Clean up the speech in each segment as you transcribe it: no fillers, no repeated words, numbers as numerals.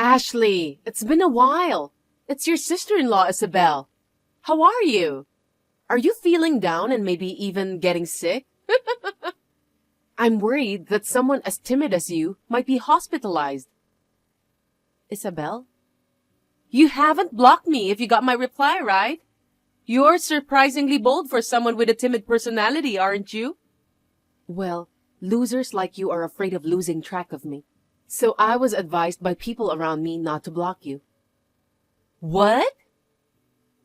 Ashley, it's been a while. It's your sister-in-law, Isabel. How are you? Are you feeling down and maybe even getting sick? I'm worried that someone as timid as you might be hospitalized. Isabel? You haven't blocked me if you got my reply, right? You're surprisingly bold for someone with a timid personality, aren't you? Well, losers like you are afraid of losing track of me. So I was advised by people around me not to block you. What?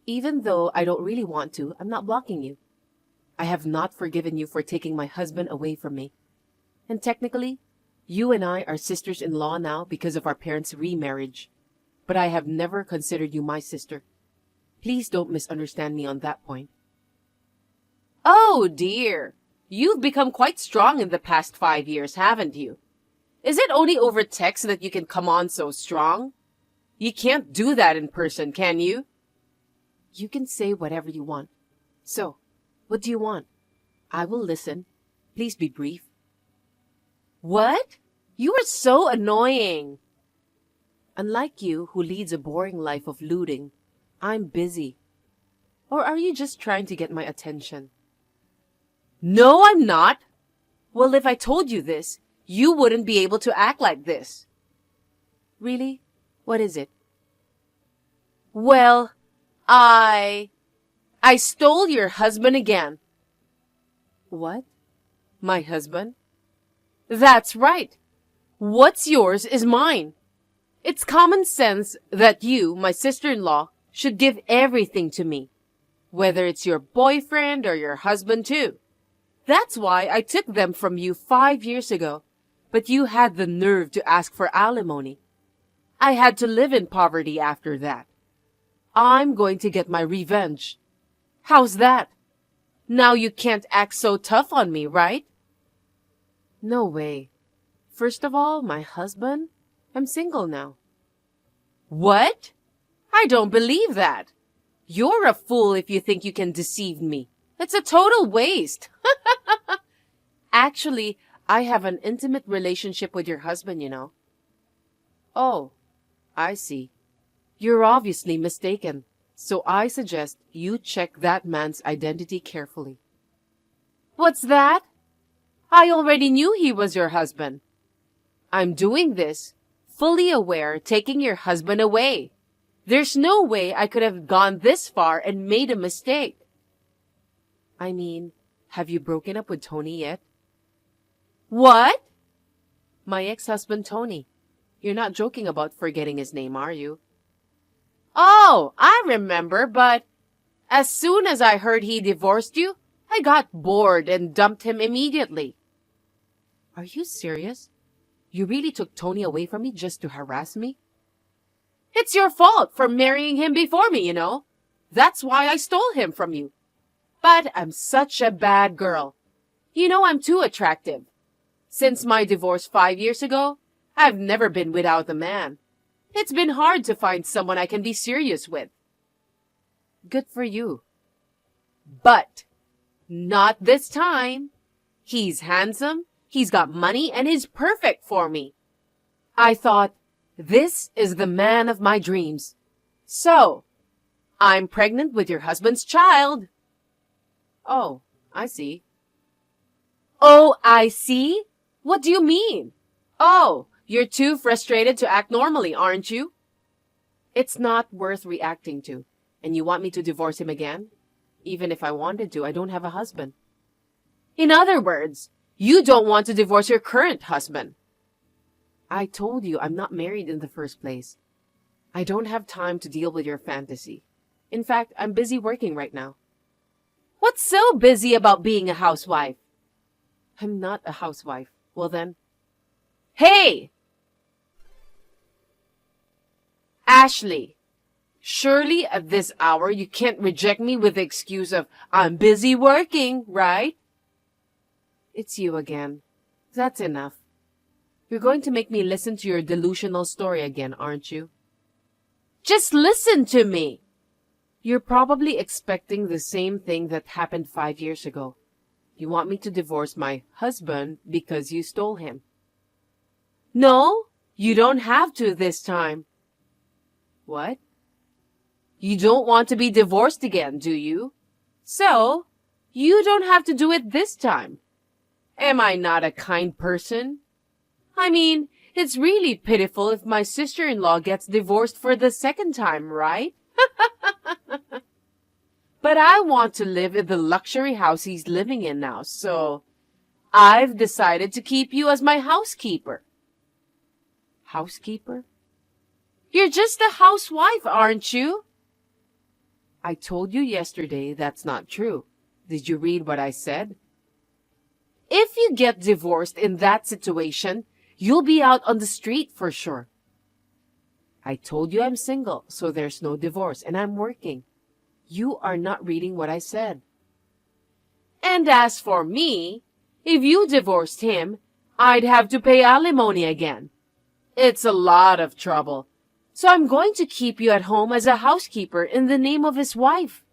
Even though I don't really want to, I'm not blocking you. I have not forgiven you for taking my husband away from me. And technically, you and I are sisters-in-law now because of our parents' remarriage. But I have never considered you my sister. Please don't misunderstand me on that point. Oh dear, you've become quite strong in the past 5 years, haven't you? Is it only over text that you can come on so strong? You can't do that in person, can you? You can say whatever you want. So, what do you want? I will listen. Please be brief. What? You are so annoying. Unlike you, who leads a boring life of looting, I'm busy. Or are you just trying to get my attention? No, I'm not. Well, if I told you this, you wouldn't be able to act like this. Really? What is it? Well, I stole your husband again. What? My husband? That's right. What's yours is mine. It's common sense that you, my sister-in-law, should give everything to me, whether it's your boyfriend or your husband too. That's why I took them from you 5 years ago, but you had the nerve to ask for alimony. I had to live in poverty after that. I'm going to get my revenge. How's that? Now you can't act so tough on me, right? No way. First of all, my husband? I'm single now. What? I don't believe that. You're a fool if you think you can deceive me. It's a total waste. Actually, I have an intimate relationship with your husband, you know. Oh, I see. You're obviously mistaken, so I suggest you check that man's identity carefully. What's that? I already knew he was your husband. I'm doing this, fully aware, taking your husband away. There's no way I could have gone this far and made a mistake. I mean, have you broken up with Tony yet? What? My ex-husband, Tony. You're not joking about forgetting his name, are you? Oh, I remember, but as soon as I heard he divorced you, I got bored and dumped him immediately. Are you serious? You really took Tony away from me just to harass me? It's your fault for marrying him before me, you know. That's why I stole him from you. But I'm such a bad girl. You know I'm too attractive. Since my divorce 5 years ago, I've never been without a man. It's been hard to find someone I can be serious with. Good for you. But not this time. He's handsome, he's got money, and he's perfect for me. I thought, this is the man of my dreams. So, I'm pregnant with your husband's child. Oh, I see. Oh, I see? What do you mean? Oh, you're too frustrated to act normally, aren't you? It's not worth reacting to. And you want me to divorce him again? Even if I wanted to, I don't have a husband. In other words, you don't want to divorce your current husband. I told you I'm not married in the first place. I don't have time to deal with your fantasy. In fact, I'm busy working right now. What's so busy about being a housewife? I'm not a housewife. Well then. Hey! Ashley, surely at this hour you can't reject me with the excuse of, I'm busy working, right? It's you again. That's enough. You're going to make me listen to your delusional story again, aren't you? Just listen to me! You're probably expecting the same thing that happened 5 years ago. You want me to divorce my husband because you stole him. No, You don't have to this time. What? You don't want to be divorced again, do you? So, you don't have to do it this time. Am I not a kind person? I mean, it's really pitiful if my sister-in-law gets divorced for the second time, right? But I want to live in the luxury house he's living in now, so I've decided to keep you as my housekeeper. Housekeeper? You're just a housewife, aren't you? I told you yesterday that's not true. Did you read what I said? If you get divorced in that situation, you'll be out on the street for sure. I told you I'm single, so there's no divorce, and I'm working. You are not reading what I said. And as for me, if you divorced him, I'd have to pay alimony again. It's a lot of trouble. So I'm going to keep you at home as a housekeeper in the name of his wife.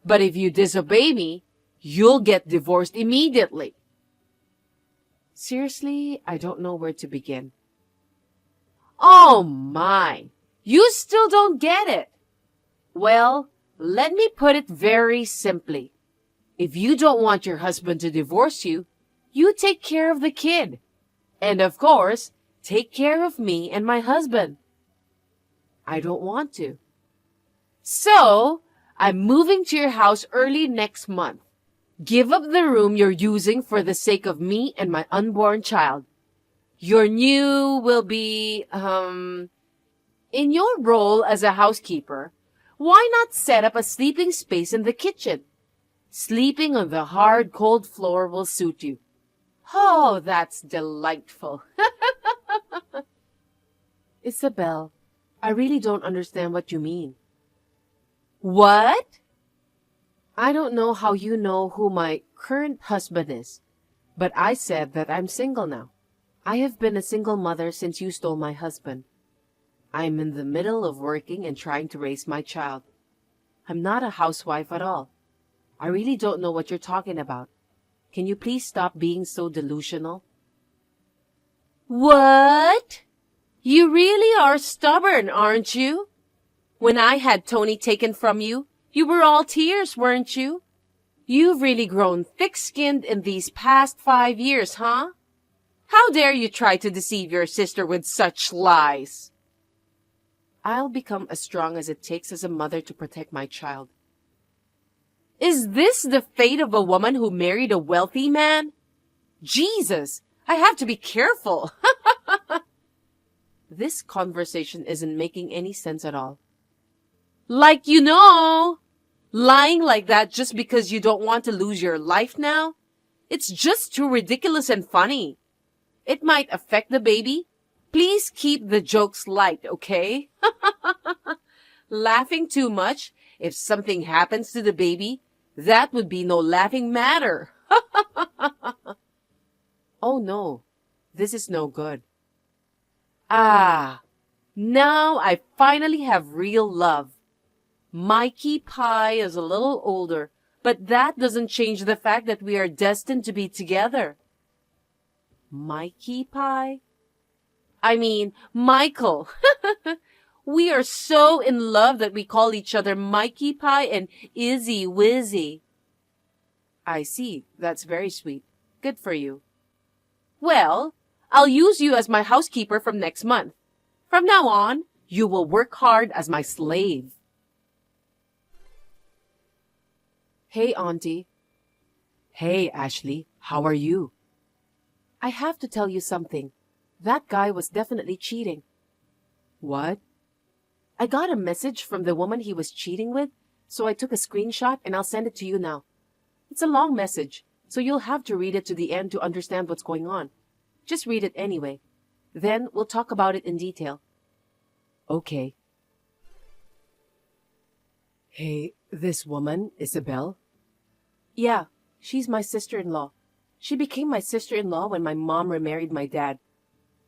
But if you disobey me, you'll get divorced immediately. Seriously, I don't know where to begin. Oh my, you still don't get it. Well, let me put it very simply. If you don't want your husband to divorce you, you take care of the kid. And of course, take care of me and my husband. I don't want to. So, I'm moving to your house early next month. Give up the room you're using for the sake of me and my unborn child. Your new will be, in your role as a housekeeper, why not set up a sleeping space in the kitchen? Sleeping on the hard, cold floor will suit you. Oh, that's delightful. Isabel, I really don't understand what you mean. What? I don't know how you know who my current husband is, but I said that I'm single now. I have been a single mother since you stole my husband. I'm in the middle of working and trying to raise my child. I'm not a housewife at all. I really don't know what you're talking about. Can you please stop being so delusional? What? You really are stubborn, aren't you? When I had Tony taken from you, you were all tears, weren't you? You've really grown thick-skinned in these past 5 years, huh? How dare you try to deceive your sister with such lies? I'll become as strong as it takes as a mother to protect my child. Is this the fate of a woman who married a wealthy man? Jesus, I have to be careful. This conversation isn't making any sense at all. Like you know, lying like that just because you don't want to lose your life now? It's just too ridiculous and funny. It might affect the baby. Please keep the jokes light, okay? Laughing too much, if something happens to the baby, that would be no laughing matter. Oh no, this is no good. Ah, now I finally have real love. Mikey Pie is a little older, but that doesn't change the fact that we are destined to be together. Mikey Pie? I mean, Michael. We are so in love that we call each other Mikey Pie and Izzy Wizzy. I see. That's very sweet. Good for you. Well, I'll use you as my housekeeper from next month. From now on, you will work hard as my slave. Hey, Auntie. Hey, Ashley. How are you? I have to tell you something. That guy was definitely cheating. What? I got a message from the woman he was cheating with, so I took a screenshot and I'll send it to you now. It's a long message, so you'll have to read it to the end to understand what's going on. Just read it anyway. Then we'll talk about it in detail. Okay. Hey, this woman, Isabel? Yeah, she's my sister-in-law. She became my sister-in-law when my mom remarried my dad.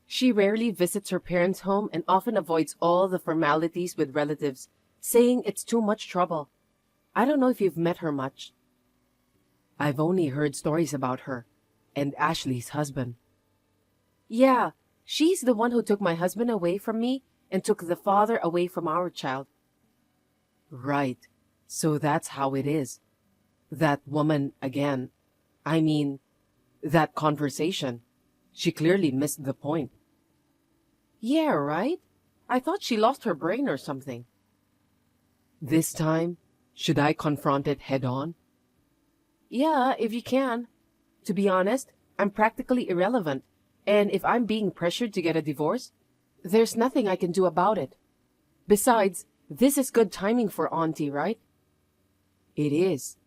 She rarely visits her parents' home and often avoids all the formalities with relatives, saying it's too much trouble. I don't know if you've met her much. I've only heard stories about her and Ashley's husband. Yeah, She's the one who took my husband away from me and took the father away from our child. Right. So that's how it is. That woman again. I mean, that conversation. She clearly missed the point. Yeah, right? I thought she lost her brain or something. This time, should I confront it head on? Yeah, if you can. To be honest, I'm practically irrelevant, and if I'm being pressured to get a divorce, there's nothing I can do about it. Besides, this is good timing for Auntie, right? It is.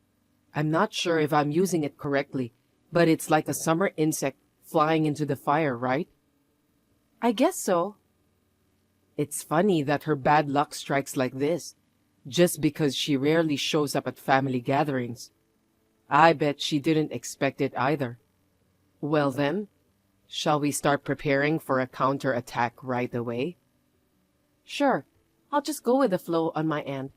I'm not sure if I'm using it correctly, but it's like a summer insect flying into the fire, right? I guess so. It's funny that her bad luck strikes like this, just because she rarely shows up at family gatherings. I bet she didn't expect it either. Well then, shall we start preparing for a counterattack right away? Sure, I'll just go with the flow on my end.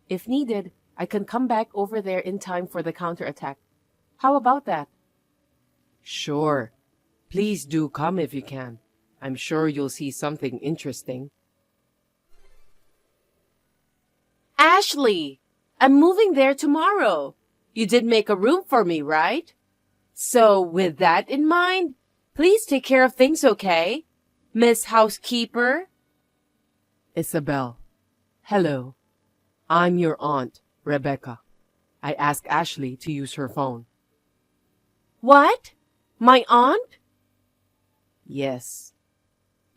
If needed, I can come back over there in time for the counterattack. How about that? Sure. Please do come if you can. I'm sure you'll see something interesting. Ashley, I'm moving there tomorrow. You did make a room for me, right? So with that in mind, please take care of things, okay? Miss Housekeeper? Isabel. Hello. I'm your aunt, Rebecca. I asked Ashley to use her phone. What? My aunt? Yes.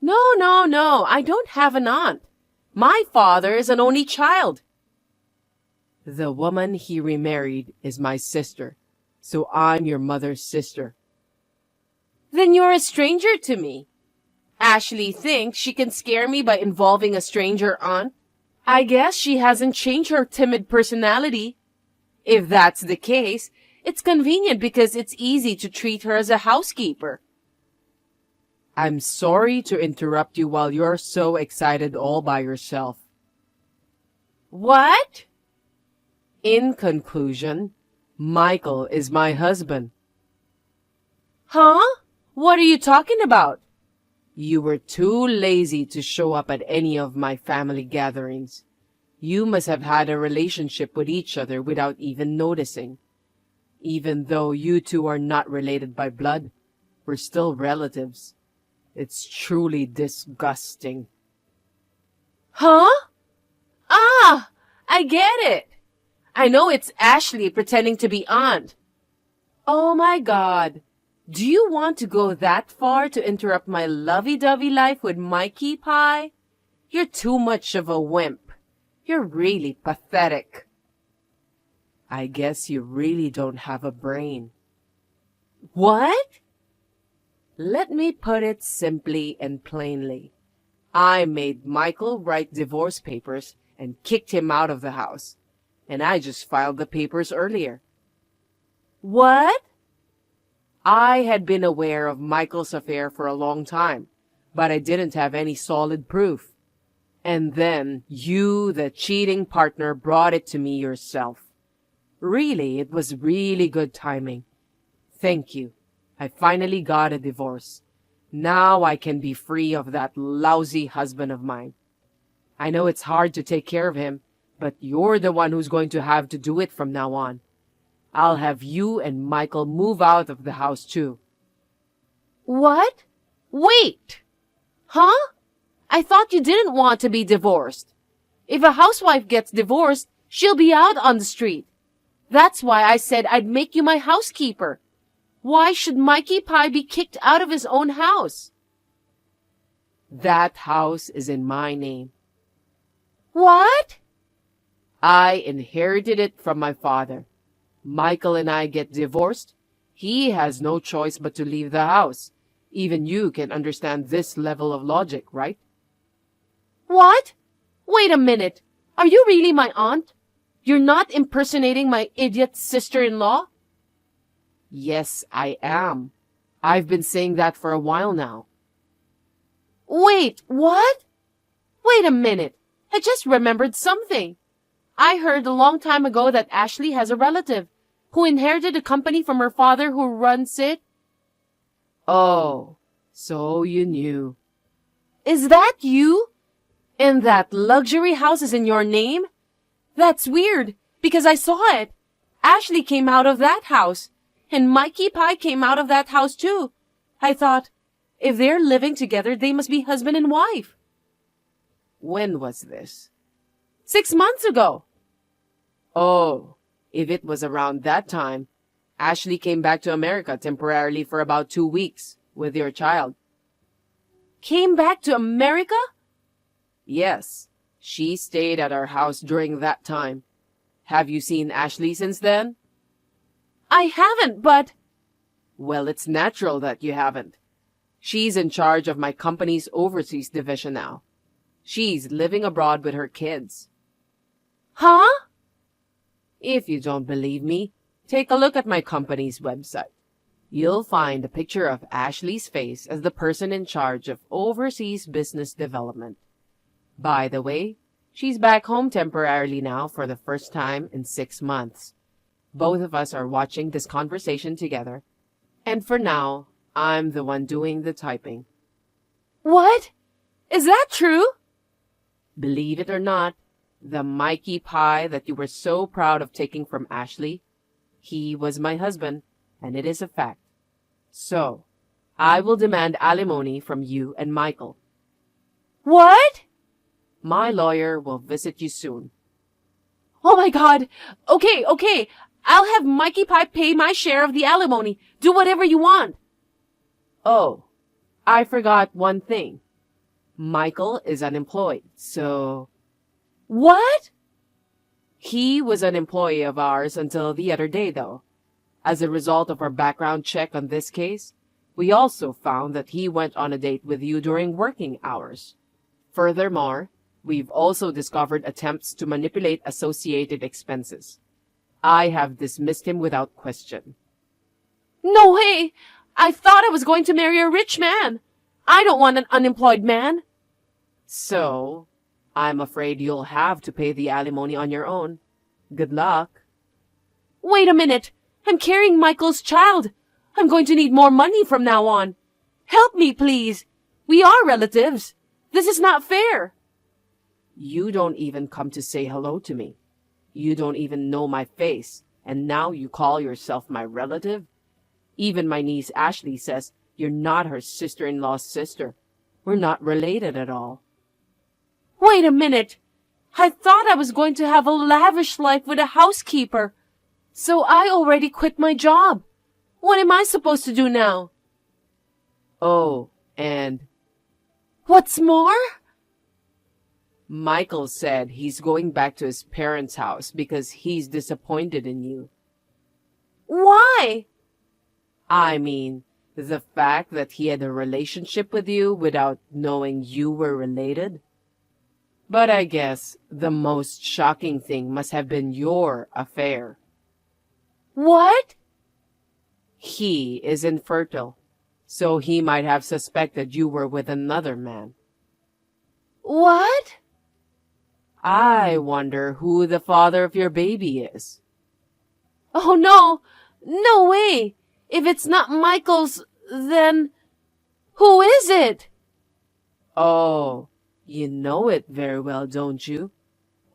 No, I don't have an aunt. My father is an only child. The woman he remarried is my sister, so I'm your mother's sister. Then you're a stranger to me. Ashley thinks she can scare me by involving a stranger aunt. I guess she hasn't changed her timid personality. If that's the case, it's convenient because it's easy to treat her as a housekeeper. I'm sorry to interrupt you while you're so excited all by yourself. What? In conclusion, Michael is my husband. Huh? What are you talking about? You were too lazy to show up at any of my family gatherings. You must have had a relationship with each other without even noticing. Even though you two are not related by blood, we're still relatives. It's truly disgusting. Huh? Ah, I get it. I know it's Ashley pretending to be aunt. Oh my God. Do you want to go that far to interrupt my lovey-dovey life with Mikey Pie? You're too much of a wimp. You're really pathetic. I guess you really don't have a brain. What? Let me put it simply and plainly. I made Michael write divorce papers and kicked him out of the house. And I just filed the papers earlier. What? I had been aware of Michael's affair for a long time, but I didn't have any solid proof. And then you, the cheating partner, brought it to me yourself. Really, it was really good timing. Thank you. I finally got a divorce. Now I can be free of that lousy husband of mine. I know it's hard to take care of him, but you're the one who's going to have to do it from now on. I'll have you and Michael move out of the house too. What? Wait! Huh? I thought you didn't want to be divorced. If a housewife gets divorced, she'll be out on the street. That's why I said I'd make you my housekeeper. Why should Mikey Pie be kicked out of his own house? That house is in my name. What? I inherited it from my father. Michael and I get divorced. He has no choice but to leave the house. Even you can understand this level of logic, right? What? Wait a minute. Are you really my aunt? You're not impersonating my idiot sister-in-law? Yes, I am. I've been saying that for a while now. Wait, what? Wait a minute. I just remembered something. I heard a long time ago that Ashley has a relative who inherited a company from her father who runs it. Oh, So you knew. Is that you? And that luxury house is in your name? That's weird, because I saw it. Ashley came out of that house, and Mikey Pie came out of that house too. I thought, if they're living together, they must be husband and wife. When was this? 6 months ago. Oh, if it was around that time, Ashley came back to America temporarily for about 2 weeks with your child. Came back to America? Yes, she stayed at our house during that time. Have you seen Ashley since then? I haven't, but... Well, it's natural that you haven't. She's in charge of my company's overseas division now. She's living abroad with her kids. Huh? If you don't believe me, take a look at my company's website. You'll find a picture of Ashley's face as the person in charge of overseas business development. By the way, she's back home temporarily now for the first time in 6 months. Both of us are watching this conversation together, and for now, I'm the one doing the typing. What? Is that true? Believe it or not, the Mikey Pie that you were so proud of taking from Ashley, he was my husband, and it is a fact. So, I will demand alimony from you and Michael. What? My lawyer will visit you soon. Oh my God! Okay. I'll have Mikey Pie pay my share of the alimony. Do whatever you want. Oh, I forgot one thing. Michael is unemployed, so... What? He was an employee of ours until the other day, though. As a result of our background check on this case, we also found that he went on a date with you during working hours. Furthermore, we've also discovered attempts to manipulate associated expenses. I have dismissed him without question. No way! I thought I was going to marry a rich man. I don't want an unemployed man. So, I'm afraid you'll have to pay the alimony on your own. Good luck. Wait a minute. I'm carrying Michael's child. I'm going to need more money from now on. Help me, please. We are relatives. This is not fair. You don't even come to say hello to me. You don't even know my face, and now you call yourself my relative? Even my niece Ashley says you're not her sister-in-law's sister. We're not related at all. Wait a minute. I thought I was going to have a lavish life with a housekeeper. So I already quit my job. What am I supposed to do now? Oh, and... What's more? Michael said he's going back to his parents' house because he's disappointed in you. Why? I mean, the fact that he had a relationship with you without knowing you were related. But I guess the most shocking thing must have been your affair. What? He is infertile, so he might have suspected you were with another man. What? I wonder who the father of your baby is. Oh, no. No way. If it's not Michael's, then who is it? Oh, you know it very well, don't you?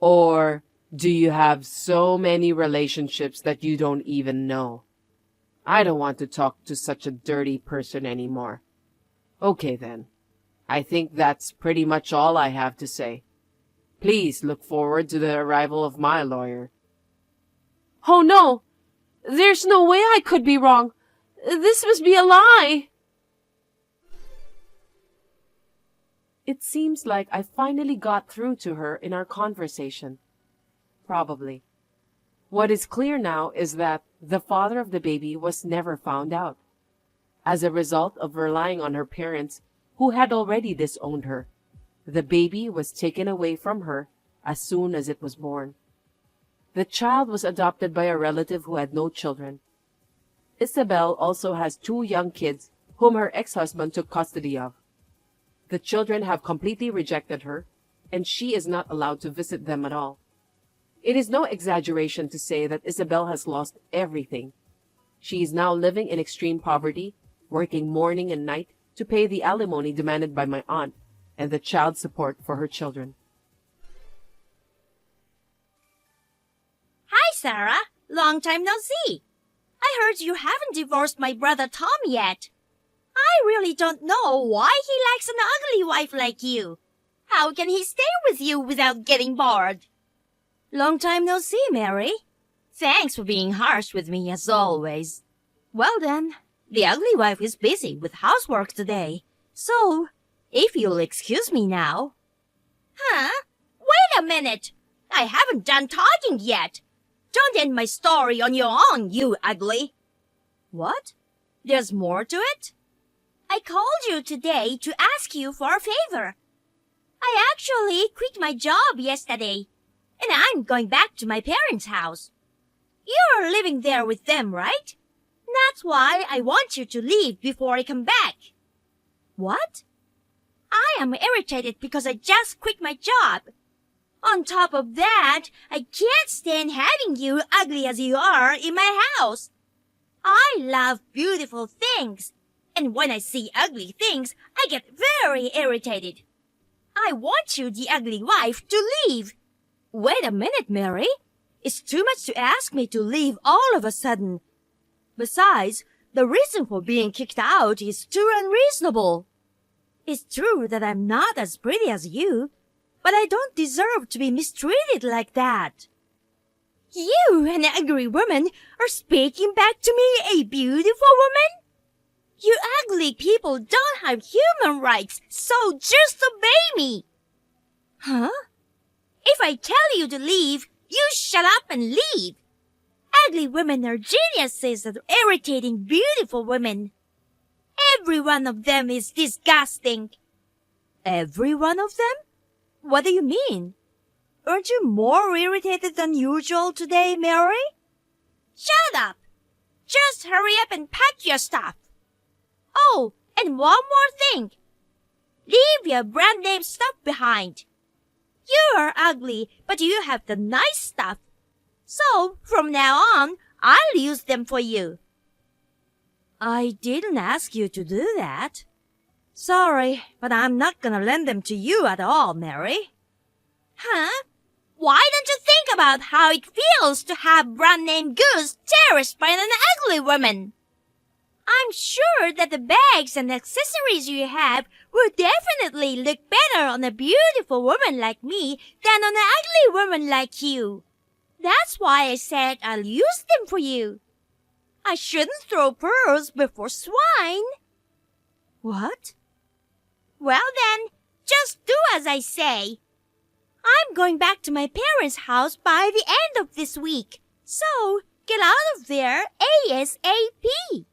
Or do you have so many relationships that you don't even know? I don't want to talk to such a dirty person anymore. Okay then. I think that's pretty much all I have to say. Please look forward to the arrival of my lawyer. Oh no! There's no way I could be wrong. This must be a lie. It seems like I finally got through to her in our conversation. Probably. What is clear now is that the father of the baby was never found out, as a result of relying on her parents who had already disowned her. The baby was taken away from her as soon as it was born. The child was adopted by a relative who had no children. Isabel also has 2 young kids whom her ex-husband took custody of. The children have completely rejected her, and she is not allowed to visit them at all. It is no exaggeration to say that Isabel has lost everything. She is now living in extreme poverty, working morning and night to pay the alimony demanded by my aunt and the child support for her children. Hi, Sarah. Long time no see. I heard you haven't divorced my brother Tom yet. I really don't know why he likes an ugly wife like you. How can he stay with you without getting bored? Long time no see, Mary. Thanks for being harsh with me as always. Well then, the ugly wife is busy with housework today. So, if you'll excuse me now. Huh? Wait a minute. I haven't done talking yet. Don't end my story on your own, you ugly. What? There's more to it? I called you today to ask you for a favor. I actually quit my job yesterday, and I'm going back to my parents' house. You're living there with them, right? That's why I want you to leave before I come back. What? I am irritated because I just quit my job. On top of that, I can't stand having you, ugly as you are, in my house. I love beautiful things, and when I see ugly things, I get very irritated. I want you, the ugly wife, to leave. Wait a minute, Mary. It's too much to ask me to leave all of a sudden. Besides, the reason for being kicked out is too unreasonable. It's true that I'm not as pretty as you, but I don't deserve to be mistreated like that. You, an ugly woman, are speaking back to me, a beautiful woman? You ugly people don't have human rights, so just obey me. Huh? If I tell you to leave, you shut up and leave. Ugly women are geniuses at irritating beautiful women. Every one of them is disgusting. Every one of them? What do you mean? Aren't you more irritated than usual today, Mary? Shut up! Just hurry up and pack your stuff. Oh, and one more thing. Leave your brand name stuff behind. You are ugly, but you have the nice stuff. So, from now on, I'll use them for you. I didn't ask you to do that. Sorry, but I'm not gonna lend them to you at all, Mary. Huh? Why don't you think about how it feels to have brand name goods cherished by an ugly woman? I'm sure that the bags and accessories you have will definitely look better on a beautiful woman like me than on an ugly woman like you. That's why I said I'll use them for you. I shouldn't throw pearls before swine. What? Well then, just do as I say. I'm going back to my parents' house by the end of this week, so get out of there ASAP.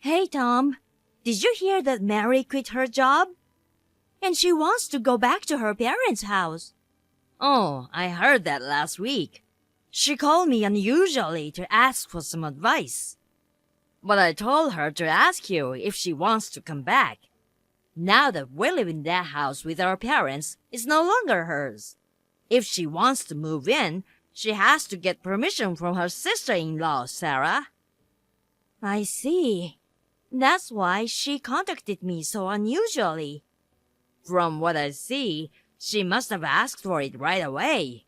Hey, Tom, did you hear that Mary quit her job? And she wants to go back to her parents' house. Oh, I heard that last week. She called me unusually to ask for some advice. But I told her to ask you if she wants to come back. Now that we live in that house with our parents, it's no longer hers. If she wants to move in, she has to get permission from her sister-in-law, Sarah. I see. That's why she contacted me so unusually. From what I see, she must have asked for it right away.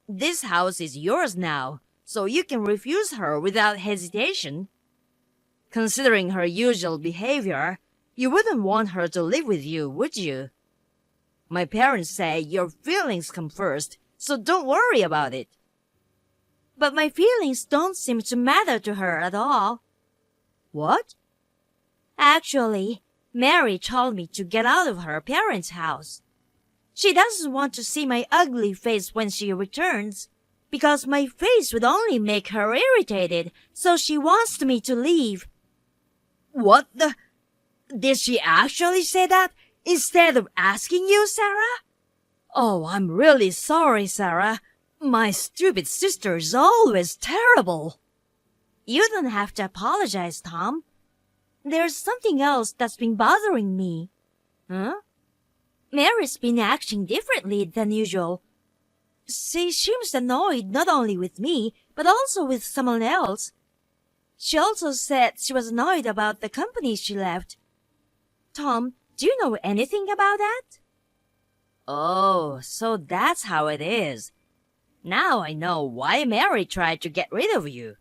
This house is yours now, so you can refuse her without hesitation. Considering her usual behavior, you wouldn't want her to live with you, would you? My parents say your feelings come first, so don't worry about it. But my feelings don't seem to matter to her at all. What? Actually, Mary told me to get out of her parents' house. She doesn't want to see my ugly face when she returns, because my face would only make her irritated, so she wants me to leave. What the? Did she actually say that instead of asking you, Sarah? Oh, I'm really sorry, Sarah. My stupid sister is always terrible. You don't have to apologize, Tom. There's something else that's been bothering me. Huh? Mary's been acting differently than usual. She seems annoyed not only with me, but also with someone else. She also said she was annoyed about the company she left. Tom, do you know anything about that? Oh, so that's how it is. Now I know why Mary tried to get rid of you.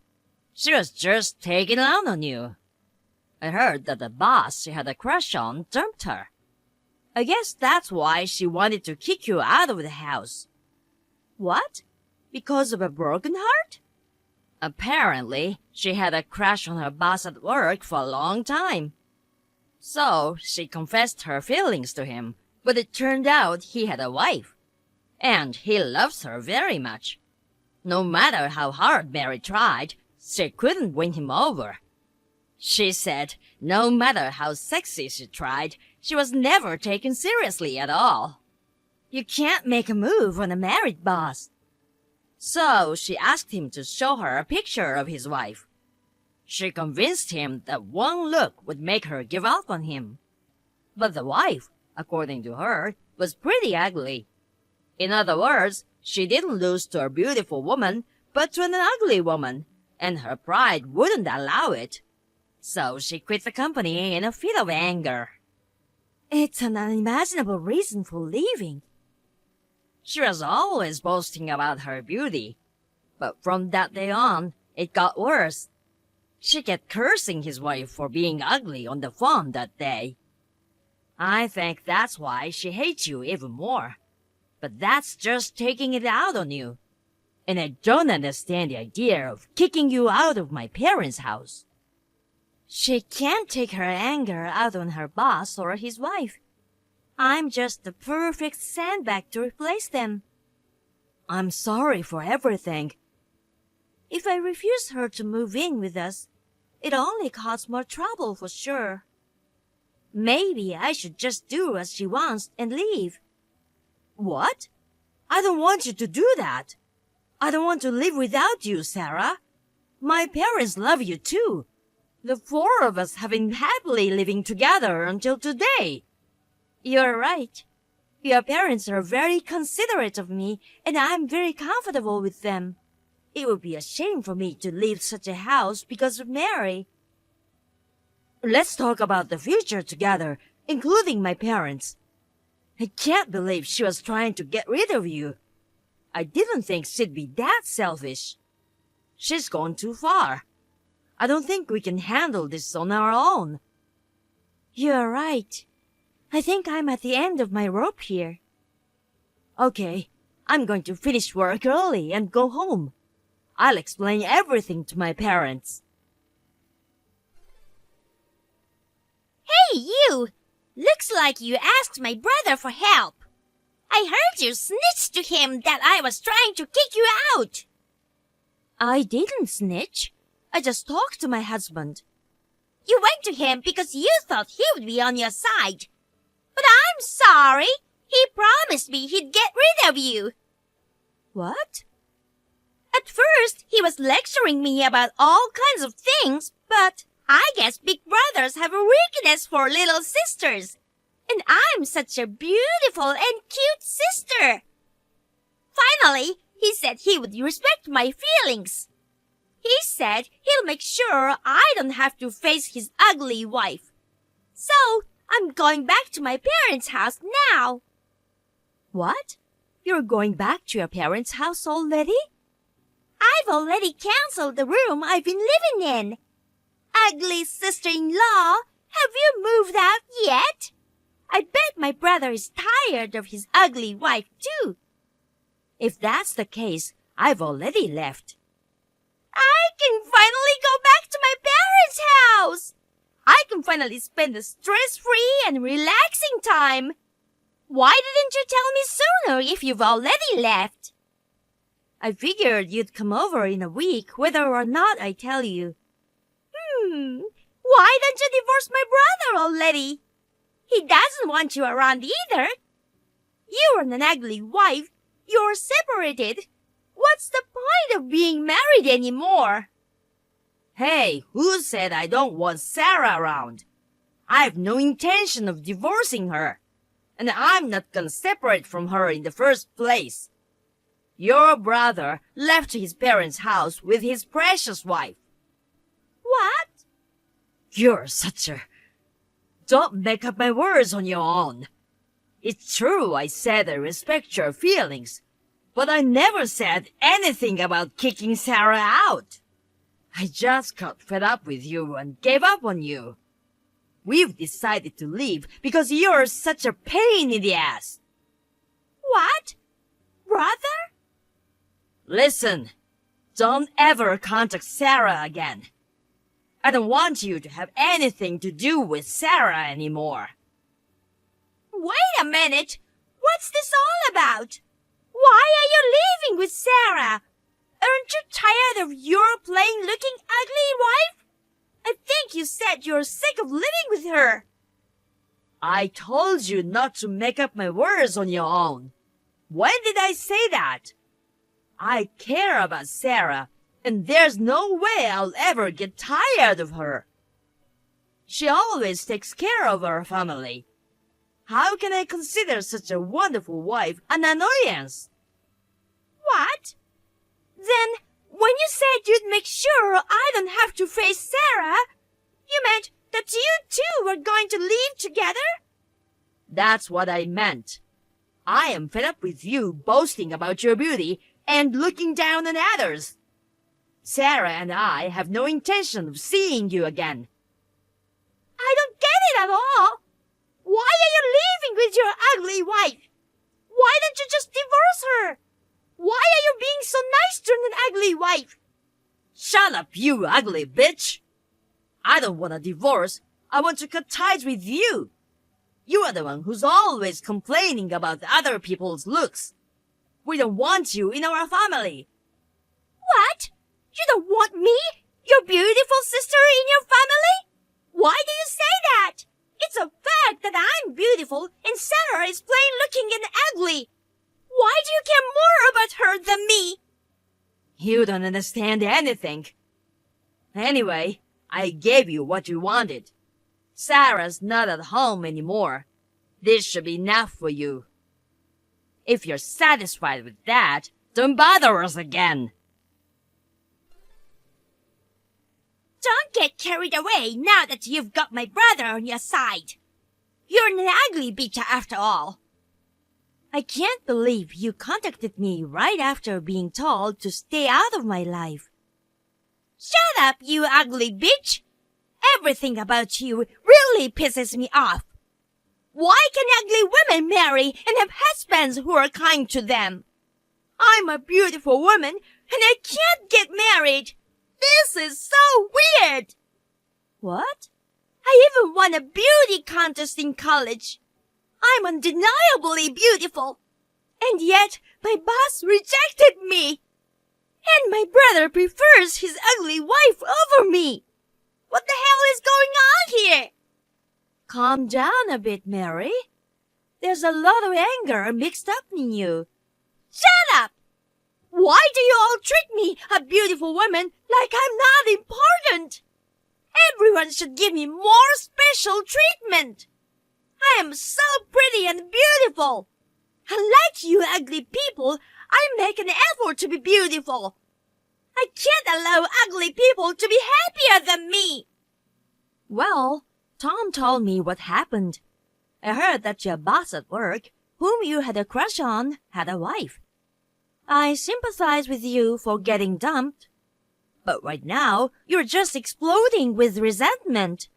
She was just taking out on you. I heard that the boss she had a crush on dumped her. I guess that's why she wanted to kick you out of the house. What? Because of a broken heart? Apparently, she had a crush on her boss at work for a long time. So, she confessed her feelings to him, but it turned out he had a wife. And he loves her very much. No matter how hard Mary tried, she couldn't win him over. She said no matter how sexy she tried, she was never taken seriously at all. You can't make a move on a married boss. So she asked him to show her a picture of his wife. She convinced him that one look would make her give up on him. But the wife, according to her, was pretty ugly. In other words, she didn't lose to a beautiful woman, but to an ugly woman, and her pride wouldn't allow it. So she quit the company in a fit of anger. It's an unimaginable reason for leaving. She was always boasting about her beauty, but from that day on, it got worse. She kept cursing his wife for being ugly on the phone that day. I think that's why she hates you even more. But that's just taking it out on you. And I don't understand the idea of kicking you out of my parents' house. She can't take her anger out on her boss or his wife. I'm just the perfect sandbag to replace them. I'm sorry for everything. If I refuse her to move in with us, it'll only cause more trouble for sure. Maybe I should just do as she wants and leave. What? I don't want you to do that. I don't want to live without you, Sarah. My parents love you too. The four of us have been happily living together until today. You're right. Your parents are very considerate of me, and I'm very comfortable with them. It would be a shame for me to leave such a house because of Mary. Let's talk about the future together, including my parents. I can't believe she was trying to get rid of you. I didn't think she'd be that selfish. She's gone too far. I don't think we can handle this on our own. You're right. I think I'm at the end of my rope here. Okay, I'm going to finish work early and go home. I'll explain everything to my parents. Hey, you! Looks like you asked my brother for help. I heard you snitched to him that I was trying to kick you out. I didn't snitch. I just talked to my husband. You went to him because you thought he would be on your side. But I'm sorry. He promised me he'd get rid of you. What? At first, he was lecturing me about all kinds of things, but I guess big brothers have a weakness for little sisters. And I'm such a beautiful and cute sister. Finally, he said he would respect my feelings. He said he'll make sure I don't have to face his ugly wife. So, I'm going back to my parents' house now. What? You're going back to your parents' house already? I've already canceled the room I've been living in. Ugly sister-in-law, have you moved out yet? I bet my brother is tired of his ugly wife too. If that's the case, I've already left. I can finally go back to my parents' house. I can finally spend a stress-free and relaxing time. Why didn't you tell me sooner if you've already left? I figured you'd come over in a week whether or not I tell you. Why don't you divorce my brother already? He doesn't want you around either. You're an ugly wife. You're separated. What's the point of being married anymore? Hey, who said I don't want Sarah around? I've no intention of divorcing her, and I'm not gonna separate from her in the first place. Your brother left his parents' house with his precious wife. What? You're such a... Don't make up my words on your own. It's true I said I respect your feelings, but I never said anything about kicking Sarah out. I just got fed up with you and gave up on you. We've decided to leave because you're such a pain in the ass. What? Brother? Listen, don't ever contact Sarah again. I don't want you to have anything to do with Sarah anymore. Wait a minute. What's this all about? Why are you leaving with Sarah? Aren't you tired of your plain-looking ugly wife? I think you said you're sick of living with her. I told you not to make up my words on your own. When did I say that? I care about Sarah, and there's no way I'll ever get tired of her. She always takes care of our family. How can I consider such a wonderful wife an annoyance? What? Then, when you said you'd make sure I don't have to face Sarah, you meant that you two were going to live together? That's what I meant. I am fed up with you boasting about your beauty and looking down on others. Sarah and I have no intention of seeing you again. I don't get it at all. Why are you living with your ugly wife? Why don't you just divorce her? Why are you being so nice to an ugly wife? Shut up, you ugly bitch! I don't want a divorce. I want to cut ties with you. You are the one who's always complaining about other people's looks. We don't want you in our family. What? You don't want me, your beautiful sister, in your family? Why do you say that? It's a fact that I'm beautiful and Sarah is plain looking and ugly. Why do you care more about her than me? You don't understand anything. Anyway, I gave you what you wanted. Sarah's not at home anymore. This should be enough for you. If you're satisfied with that, don't bother us again. Don't get carried away now that you've got my brother on your side. You're an ugly bitch after all. I can't believe you contacted me right after being told to stay out of my life. Shut up, you ugly bitch! Everything about you really pisses me off. Why can ugly women marry and have husbands who are kind to them? I'm a beautiful woman and I can't get married. This is so weird. What? I even won a beauty contest in college. I'm undeniably beautiful. And yet my boss rejected me. And my brother prefers his ugly wife over me. What the hell is going on here? Calm down a bit, Mary. There's a lot of anger mixed up in you. Shut up! Why do you all treat me, a beautiful woman, like I'm not important? Everyone should give me more special treatment. I am so pretty and beautiful. Unlike you ugly people, I make an effort to be beautiful. I can't allow ugly people to be happier than me. Well, Tom told me what happened. I heard that your boss at work, whom you had a crush on, had a wife. I sympathize with you for getting dumped. But right now, you're just exploding with resentment.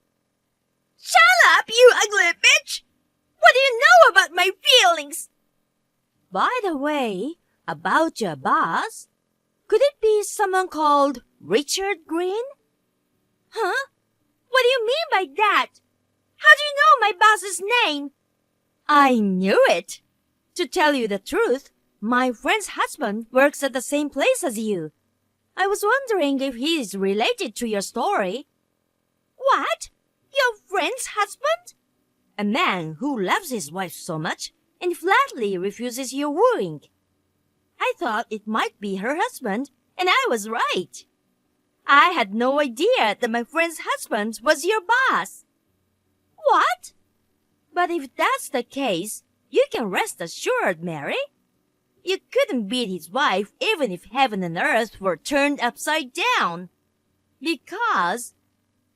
Shut up, you ugly bitch! What do you know about my feelings? By the way, about your boss, could it be someone called Richard Green? Huh? What do you mean by that? How do you know my boss's name? I knew it. To tell you the truth, my friend's husband works at the same place as you. I was wondering if he's related to your story. What? Your friend's husband? A man who loves his wife so much and flatly refuses your wooing. I thought it might be her husband, and I was right. I had no idea that my friend's husband was your boss. What? But if that's the case, you can rest assured, Mary. You couldn't beat his wife even if heaven and earth were turned upside down. Because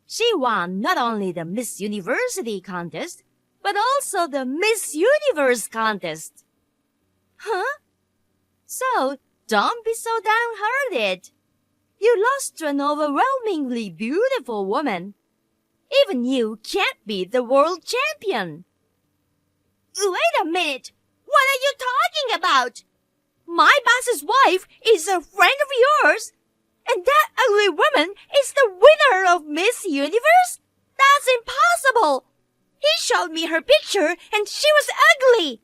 She won not only the Miss University contest, but also the Miss Universe contest. Huh? So, don't be so downhearted. You lost to an overwhelmingly beautiful woman. Even you can't be the world champion. Wait a minute. What are you talking about? My boss's wife is a friend of yours, and that ugly woman is the winner of Miss Universe? That's impossible. He showed me her picture, and she was ugly.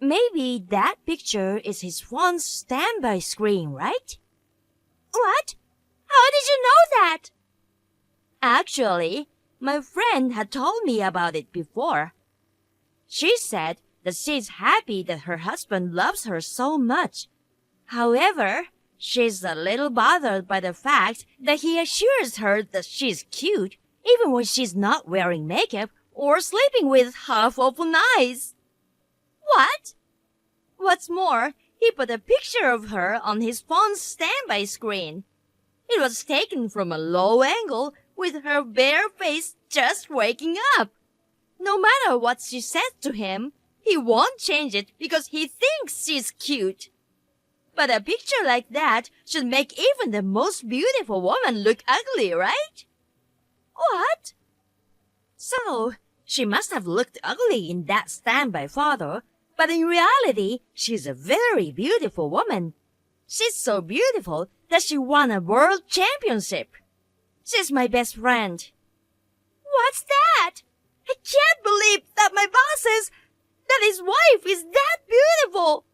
Maybe that picture is his phone's standby screen, right? What? How did you know that? Actually, my friend had told me about it before. She said that she's happy that her husband loves her so much. However, she's a little bothered by the fact that he assures her that she's cute even when she's not wearing makeup or sleeping with half-open eyes. What? What's more, he put a picture of her on his phone's standby screen. It was taken from a low angle with her bare face just waking up. No matter what she says to him, he won't change it because he thinks she's cute. But a picture like that should make even the most beautiful woman look ugly, right? What? So, she must have looked ugly in that standby photo, but in reality, she's a very beautiful woman. She's so beautiful that she won a world championship. She's my best friend. What's that? I can't believe that that his wife is that beautiful.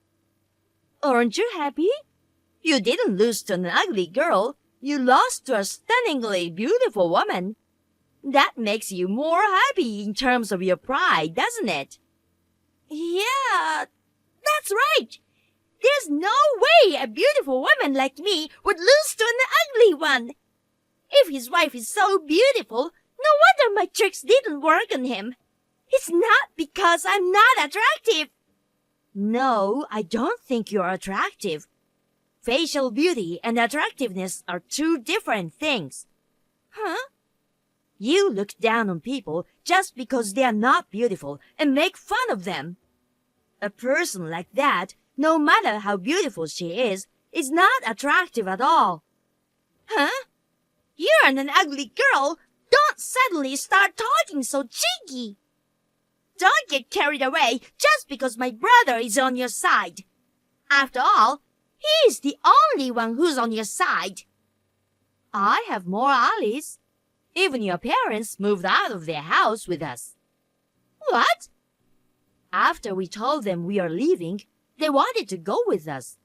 Aren't you happy? You didn't lose to an ugly girl. You lost to a stunningly beautiful woman. That makes you more happy in terms of your pride, doesn't it? Yeah, that's right. There's no way a beautiful woman like me would lose to an ugly one. If his wife is so beautiful, no wonder my tricks didn't work on him. It's not because I'm not attractive. No, I don't think you're attractive. Facial beauty and attractiveness are two different things. Huh? You look down on people just because they are not beautiful and make fun of them. A person like that, no matter how beautiful she is not attractive at all. Huh? You're an ugly girl. Don't suddenly start talking so cheeky. Don't get carried away just because my brother is on your side. After all, he's the only one who's on your side. I have more allies. Even your parents moved out of their house with us. What? After we told them we are leaving, they wanted to go with us.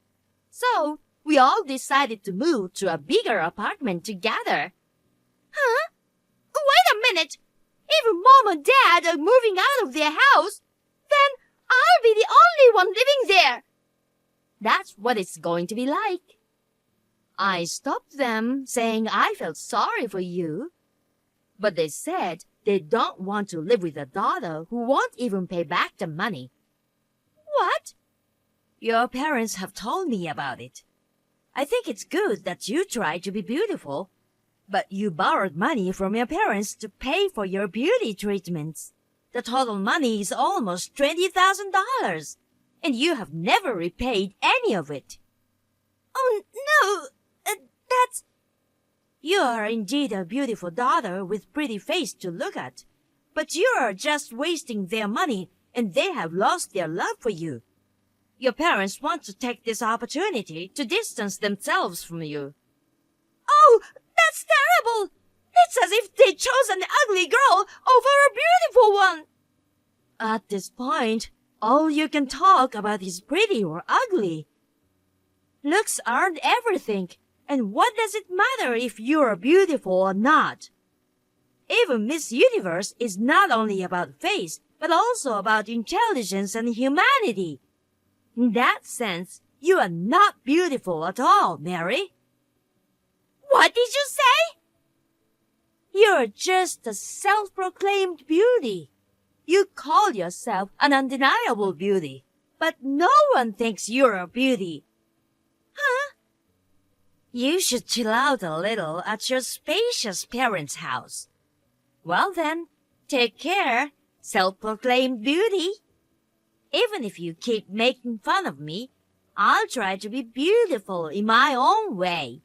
So, we all decided to move to a bigger apartment together. Huh? Wait a minute. Even Mom and Dad are moving out of their house. Then I'll be the only one living there. That's what it's going to be like. I stopped them, saying I felt sorry for you. But they said they don't want to live with a daughter who won't even pay back the money. What? Your parents have told me about it. I think it's good that you try to be beautiful, but you borrowed money from your parents to pay for your beauty treatments. The total money is almost $20,000, and you have never repaid any of it. Oh, no, that's... You are indeed a beautiful daughter with pretty face to look at, but you are just wasting their money and they have lost their love for you. Your parents want to take this opportunity to distance themselves from you. Oh, that's terrible! It's as if they chose an ugly girl over a beautiful one. At this point, all you can talk about is pretty or ugly. Looks aren't everything, and what does it matter if you're beautiful or not? Even Miss Universe is not only about face, but also about intelligence and humanity. In that sense, you are not beautiful at all, Mary. What did you say? You're just a self-proclaimed beauty. You call yourself an undeniable beauty, but no one thinks you're a beauty. Huh? You should chill out a little at your spacious parents' house. Well then, take care, self-proclaimed beauty. Even if you keep making fun of me, I'll try to be beautiful in my own way.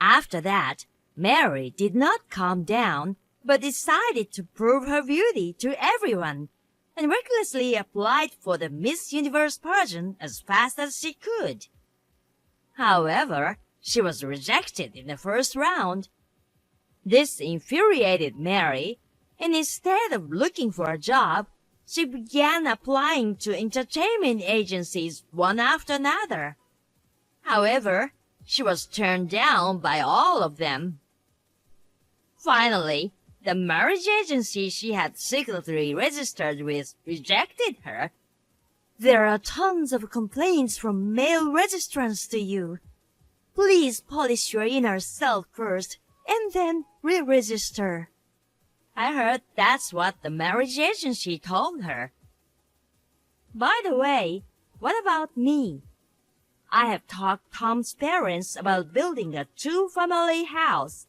After that, Mary did not calm down, but decided to prove her beauty to everyone, and recklessly applied for the Miss Universe pageant as fast as she could. However, she was rejected in the first round. This infuriated Mary, and instead of looking for a job, she began applying to entertainment agencies one after another. However, she was turned down by all of them. Finally, the marriage agency she had secretly registered with rejected her. There are tons of complaints from male registrants to you. Please polish your inner self first and then re-register. I heard that's what the marriage agency told her. By the way, what about me? I have talked Tom's parents about building a two-family house.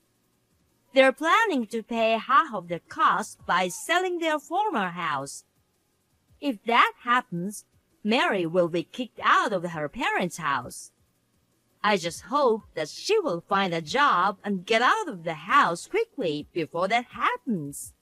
They're planning to pay half of the cost by selling their former house. If that happens, Mary will be kicked out of her parents' house. I just hope that she will find a job and get out of the house quickly before that happens.